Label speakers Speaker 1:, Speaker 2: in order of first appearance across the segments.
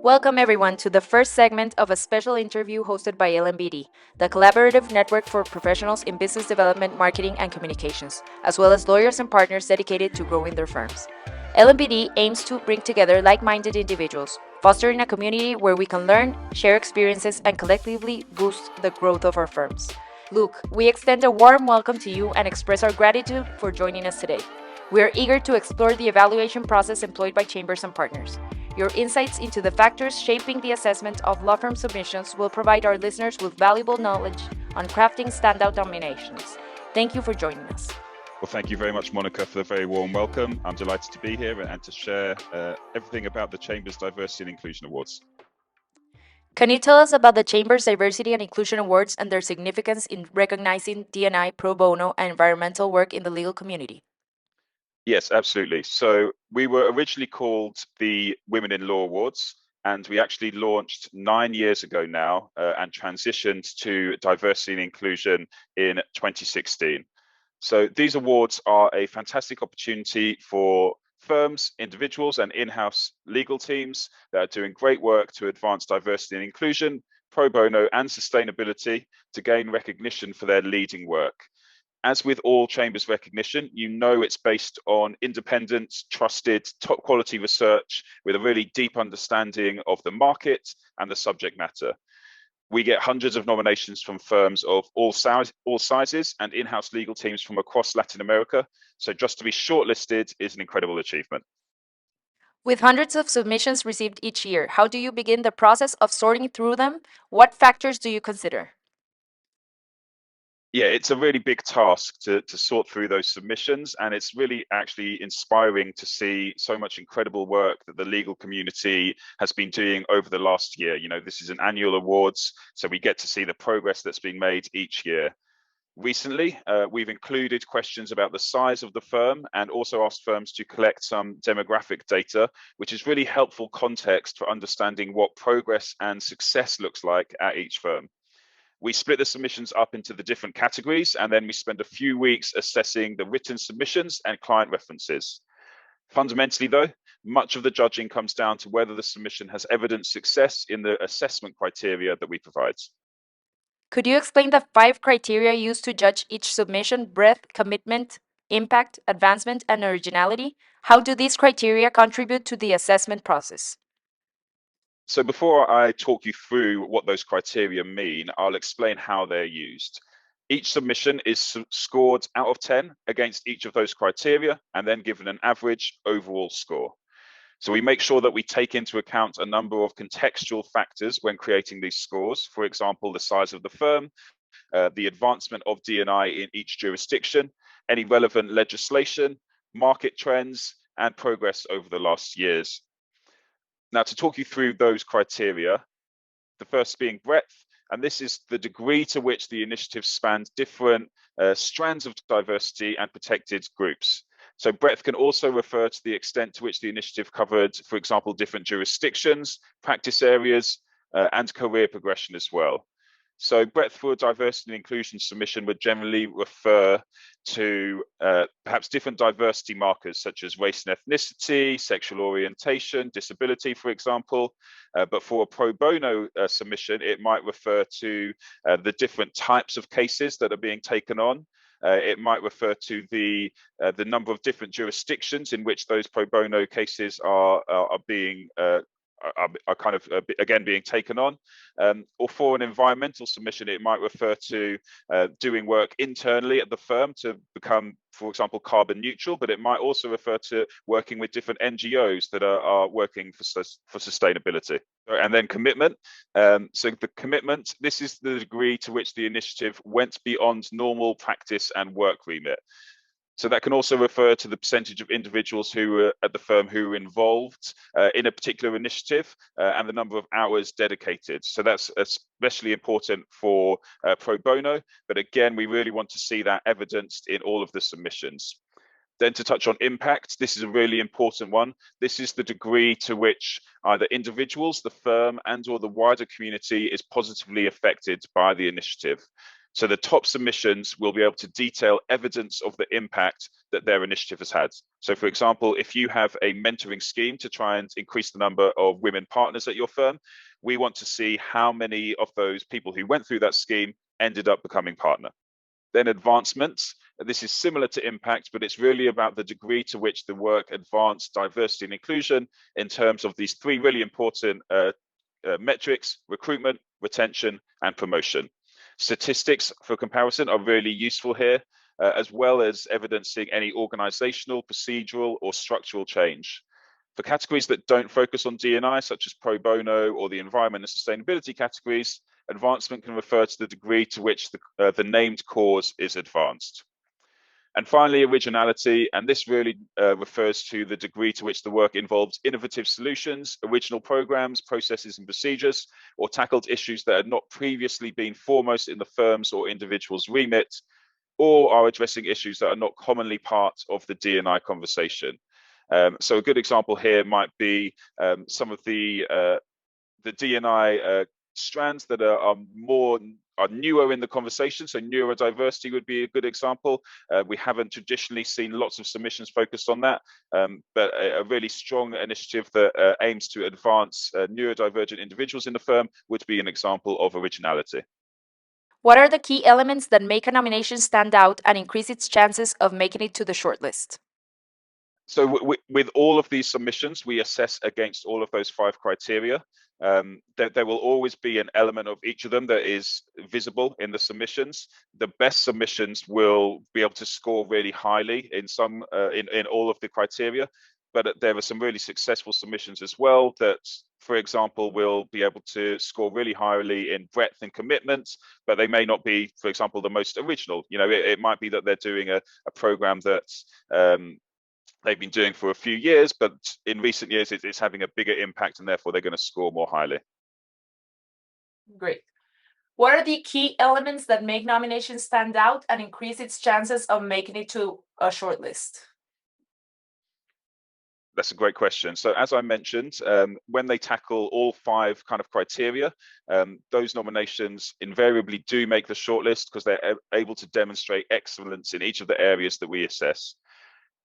Speaker 1: Welcome everyone to the first segment of a special interview hosted by LMBD, the collaborative network for professionals in business development, marketing, and communications, as well as lawyers and partners dedicated to growing their firms. LMBD aims to bring together like-minded individuals, fostering a community where we can learn, share experiences, and collectively boost the growth of our firms. Luke, we extend a warm welcome to you and express our gratitude for joining us today. We are eager to explore the evaluation process employed by chambers and partners. Your insights into the factors shaping the assessment of law firm submissions will provide our listeners with valuable knowledge on crafting standout nominations. Thank you for joining us.
Speaker 2: Well, thank you very much, Monica, for the very warm welcome. I'm delighted to be here and to share everything about the Chamber's Diversity and Inclusion Awards.
Speaker 1: Can you tell us about the Chamber's Diversity and Inclusion Awards and their significance in recognizing D&I, pro bono, and environmental work in the legal community?
Speaker 2: Yes, absolutely. So we were originally called the Women in Law Awards, and we actually launched 9 years ago now and transitioned to diversity and inclusion in 2016. So these awards are a fantastic opportunity for firms, individuals, and in-house legal teams that are doing great work to advance diversity and inclusion, pro bono, and sustainability to gain recognition for their leading work. As with all Chambers recognition, you know it's based on independent, trusted, top quality research with a really deep understanding of the market and the subject matter. We get hundreds of nominations from firms of all sizes and in-house legal teams from across Latin America. So just to be shortlisted is an incredible achievement.
Speaker 1: With hundreds of submissions received each year, how do you begin the process of sorting through them? What factors do you consider?
Speaker 2: Yeah, it's a really big task to sort through those submissions, and it's really actually inspiring to see so much incredible work that the legal community has been doing over the last year. You know, this is an annual awards, so we get to see the progress that's been made each year. Recently, we've included questions about the size of the firm and also asked firms to collect some demographic data, which is really helpful context for understanding what progress and success looks like at each firm. We split the submissions up into the different categories, and then we spend a few weeks assessing the written submissions and client references. Fundamentally, though, much of the judging comes down to whether the submission has evidenced success in the assessment criteria that we provide.
Speaker 1: Could you explain the 5 criteria used to judge each submission: breadth, commitment, impact, advancement, and originality? How do these criteria contribute to the assessment process?
Speaker 2: So before I talk you through what those criteria mean, I'll explain how they're used. Each submission is scored out of 10 against each of those criteria and then given an average overall score. So we make sure that we take into account a number of contextual factors when creating these scores. For example, the size of the firm, the advancement of D&I in each jurisdiction, any relevant legislation, market trends, and progress over the last years. Now, to talk you through those criteria, the first being breadth, and this is the degree to which the initiative spans different strands of diversity and protected groups. So breadth can also refer to the extent to which the initiative covered, for example, different jurisdictions, practice areas, and career progression as well. So breadth for a diversity and inclusion submission would generally refer to perhaps different diversity markers such as race and ethnicity, sexual orientation, disability, for example. But for a pro bono submission, it might refer to the different types of cases that are being taken on. It might refer to the number of different jurisdictions in which those pro bono cases are being kind of again being taken on, or for an environmental submission, it might refer to doing work internally at the firm to become, for example, carbon neutral, but it might also refer to working with different NGOs that are working for sustainability. And then commitment. So the commitment, this is the degree to which the initiative went beyond normal practice and work remit. So that can also refer to the percentage of individuals who were at the firm who were involved in a particular initiative and the number of hours dedicated. So that's especially important for pro bono, but again, we really want to see that evidenced in all of the submissions. Then to touch on impact, this is a really important one. This is the degree to which either individuals, the firm, and or the wider community is positively affected by the initiative. So the top submissions will be able to detail evidence of the impact that their initiative has had. So for example, if you have a mentoring scheme to try and increase the number of women partners at your firm, we want to see how many of those people who went through that scheme ended up becoming partner. Then advancements. This is similar to impact, but it's really about the degree to which the work advanced diversity and inclusion in terms of these three really important metrics: recruitment, retention, and promotion. Statistics for comparison are really useful here, as well as evidencing any organizational, procedural, or structural change. For categories that don't focus on D&I, such as pro bono or the environment and sustainability categories, advancement can refer to the degree to which the named cause is advanced. And finally, originality, and this really refers to the degree to which the work involves innovative solutions, original programs, processes, and procedures, or tackled issues that had not previously been foremost in the firm's or individual's remit, or are addressing issues that are not commonly part of the D&I conversation. So a good example here might be some of the D&I strands that are newer in the conversation. So neurodiversity would be a good example. We haven't traditionally seen lots of submissions focused on that, but a really strong initiative that aims to advance neurodivergent individuals in the firm would be an example of originality.
Speaker 1: What are the key elements that make a nomination stand out and increase its chances of making it to the shortlist?
Speaker 2: So with all of these submissions, we assess against all of those 5 criteria. There will always be an element of each of them that is visible in the submissions. The best submissions will be able to score really highly in in all of the criteria, but there are some really successful submissions as well that, for example, will be able to score really highly in breadth and commitment, but they may not be, for example, the most original. It might be that they're doing a program that they've been doing for a few years, but in recent years it's having a bigger impact, and therefore they're going to score more highly.
Speaker 1: Great. What are the key elements that make nominations stand out and increase its chances of making it to a shortlist?
Speaker 2: That's a great question. So as I mentioned, when they tackle all 5 kind of criteria, those nominations invariably do make the shortlist because they're able to demonstrate excellence in each of the areas that we assess.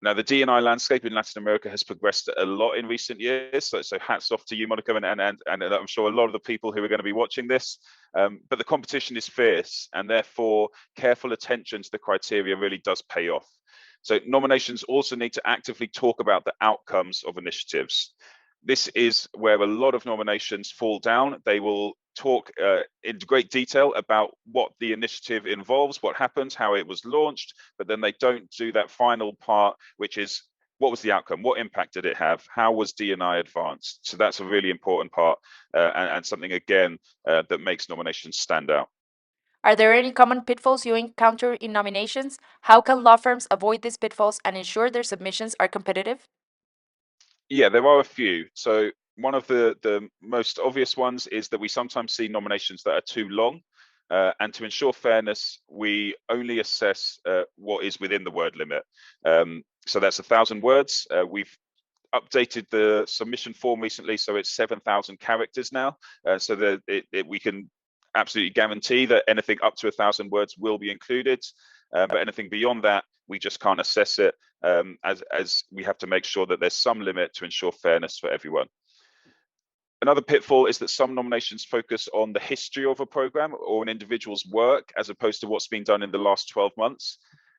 Speaker 2: Now, the D&I landscape in Latin America has progressed a lot in recent years. So hats off to you, Monica, and I'm sure a lot of the people who are going to be watching this. But the competition is fierce, and therefore careful attention to the criteria really does pay off. So nominations also need to actively talk about the outcomes of initiatives. This is where a lot of nominations fall down. They will talk in great detail about what the initiative involves, what happens, how it was launched, but then they don't do that final part, which is what was the outcome, what impact did it have, how was D&I advanced. So that's a really important part and something, again, that makes nominations stand out.
Speaker 1: Are there any common pitfalls you encounter in nominations? How can law firms avoid these pitfalls and ensure their submissions are competitive?
Speaker 2: Yeah, there are a few. So one of the most obvious ones is that we sometimes see nominations that are too long. And to ensure fairness, we only assess what is within the word limit. So that's 1,000 words. We've updated the submission form recently, so it's 7,000 characters now. So that we can absolutely guarantee that anything up to 1,000 words will be included. But anything beyond that, we just can't assess it, as we have to make sure that there's some limit to ensure fairness for everyone. Another pitfall is that some nominations focus on the history of a program or an individual's work as opposed to what's been done in the last 12 months.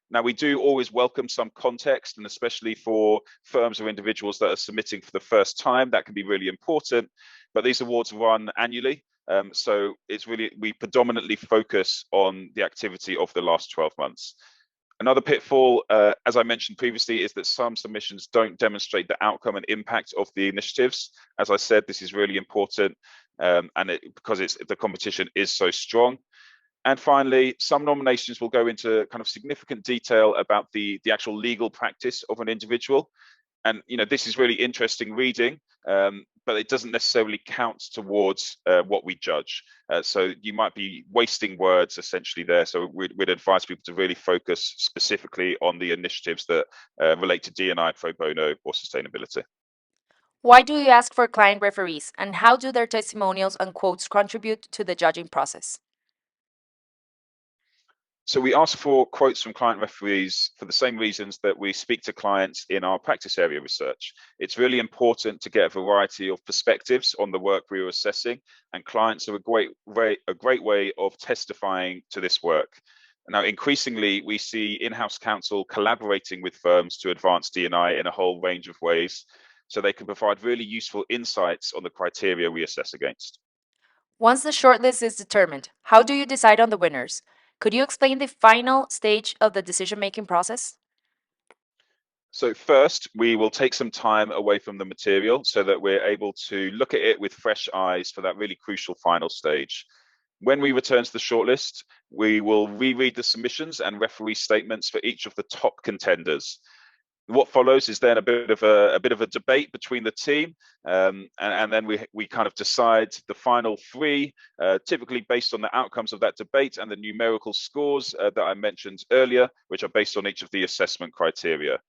Speaker 2: Now, we do always welcome some context, and especially for firms or individuals that are submitting for the first time, that can be really important. But these awards run annually. So it's really, we predominantly focus on the activity of the last 12 months. Another pitfall, as I mentioned previously, is that some submissions don't demonstrate the outcome and impact of the initiatives. As I said, this is really important because the competition is so strong. And finally, some nominations will go into kind of significant detail about the actual legal practice of an individual. And this is really interesting reading, but it doesn't necessarily count towards what we judge. So you might be wasting words essentially there. So we'd advise people to really focus specifically on the initiatives that relate to D&I, pro bono, or sustainability.
Speaker 1: Why do you ask for client referees, and how do their testimonials and quotes contribute to the judging process?
Speaker 2: So we ask for quotes from client referees for the same reasons that we speak to clients in our practice area research. It's really important to get a variety of perspectives on the work we are assessing, and clients are a great way of testifying to this work. Now, increasingly, we see in-house counsel collaborating with firms to advance D&I in a whole range of ways, so they can provide really useful insights on the criteria we assess against.
Speaker 1: Once the shortlist is determined, how do you decide on the winners? Could you explain the final stage of the decision-making process?
Speaker 2: So first, we will take some time away from the material so that we're able to look at it with fresh eyes for that really crucial final stage. When we return to the shortlist, we will reread the submissions and referee statements for each of the top contenders. What follows is then a bit of a debate between the team, and then we kind of decide the final three, typically based on the outcomes of that debate and the numerical scores that I mentioned earlier, which are based on each of the assessment criteria.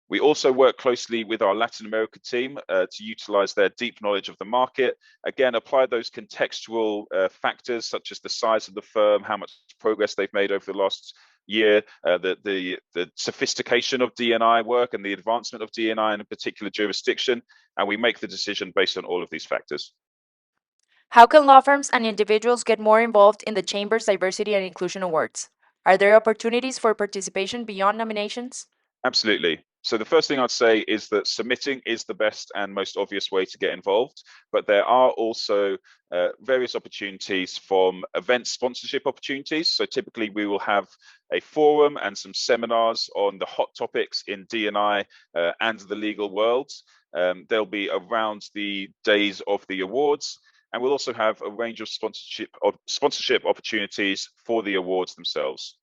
Speaker 2: We also work closely with our Latin America team to utilize their deep knowledge of the market. Again, apply those contextual factors such as the size of the firm, how much progress they've made over the last year, the sophistication of D&I work and the advancement of D&I in a particular jurisdiction, and we make the decision based on all of these factors.
Speaker 1: How can law firms and individuals get more involved in the Chamber's Diversity and Inclusion Awards? Are there opportunities for participation beyond nominations?
Speaker 2: Absolutely. So the first thing I'd say is that submitting is the best and most obvious way to get involved, but there are also various opportunities from event sponsorship opportunities. So typically we will have a forum and some seminars on the hot topics in D&I and the legal world. They'll be around the days of the awards, and we'll also have a range of sponsorship opportunities for the awards themselves.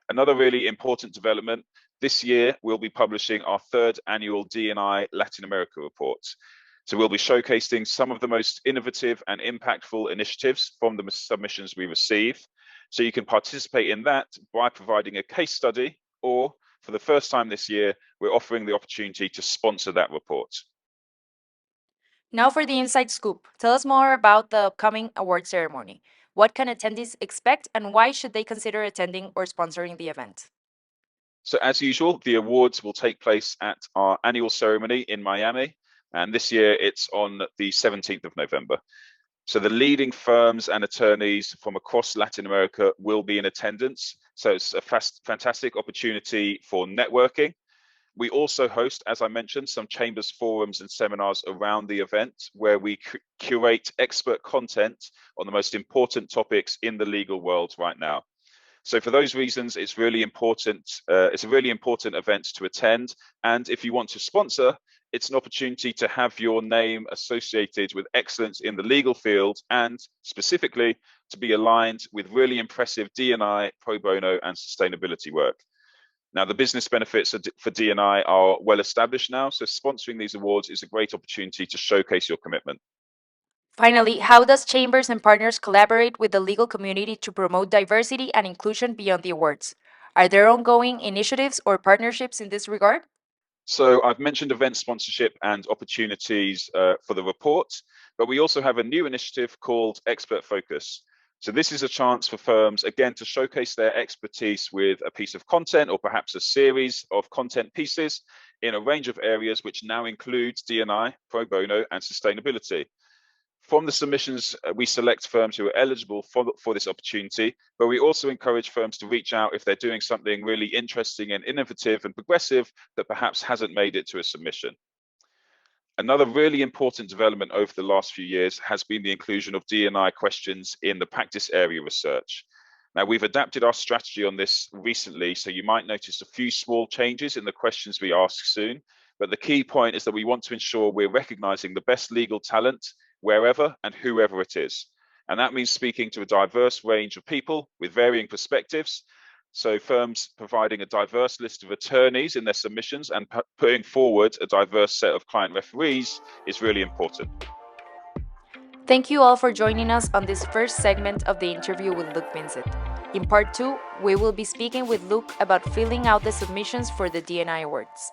Speaker 2: Another really important development, this year we'll be publishing our third annual D&I Latin America report. So we'll be showcasing some of the most innovative and impactful initiatives from the submissions we receive. So you can participate in that by providing a case study, or for the first time this year, we're offering the opportunity to sponsor that report.
Speaker 1: Now for the inside scoop. Tell us more about the upcoming award ceremony. What can attendees expect, and why should they consider attending or sponsoring the event?
Speaker 2: So as usual, the awards will take place at our annual ceremony in Miami, and this year it's on the 17th of November. So the leading firms and attorneys from across Latin America will be in attendance. So it's a fantastic opportunity for networking. We also host, as I mentioned, some chambers forums and seminars around the event where we curate expert content on the most important topics in the legal world right now. So for those reasons, it's really important. It's a really important event to attend. And if you want to sponsor, it's an opportunity to have your name associated with excellence in the legal field, and specifically to be aligned with really impressive D&I, pro bono, and sustainability work. Now, the business benefits for D&I are well established now, so sponsoring these awards is a great opportunity to showcase your commitment.
Speaker 1: Finally, how does Chambers and partners collaborate with the legal community to promote diversity and inclusion beyond the awards? Are there ongoing initiatives or partnerships in this regard?
Speaker 2: So I've mentioned event sponsorship and opportunities for the report, but we also have a new initiative called Expert Focus. So this is a chance for firms, again, to showcase their expertise with a piece of content or perhaps a series of content pieces in a range of areas, which now includes D&I, pro bono, and sustainability. From the submissions, we select firms who are eligible for this opportunity, but we also encourage firms to reach out if they're doing something really interesting and innovative and progressive that perhaps hasn't made it to a submission. Another really important development over the last few years has been the inclusion of D&I questions in the practice area research. Now, we've adapted our strategy on this recently, so you might notice a few small changes in the questions we ask soon, but the key point is that we want to ensure we're recognizing the best legal talent wherever and whoever it is. And that means speaking to a diverse range of people with varying perspectives. So firms providing a diverse list of attorneys in their submissions and putting forward a diverse set of client referees is really important.
Speaker 1: Thank you all for joining us on this first segment of the interview with Luke Vincett. In part 2, we will be speaking with Luke about filling out the submissions for the D&I Awards.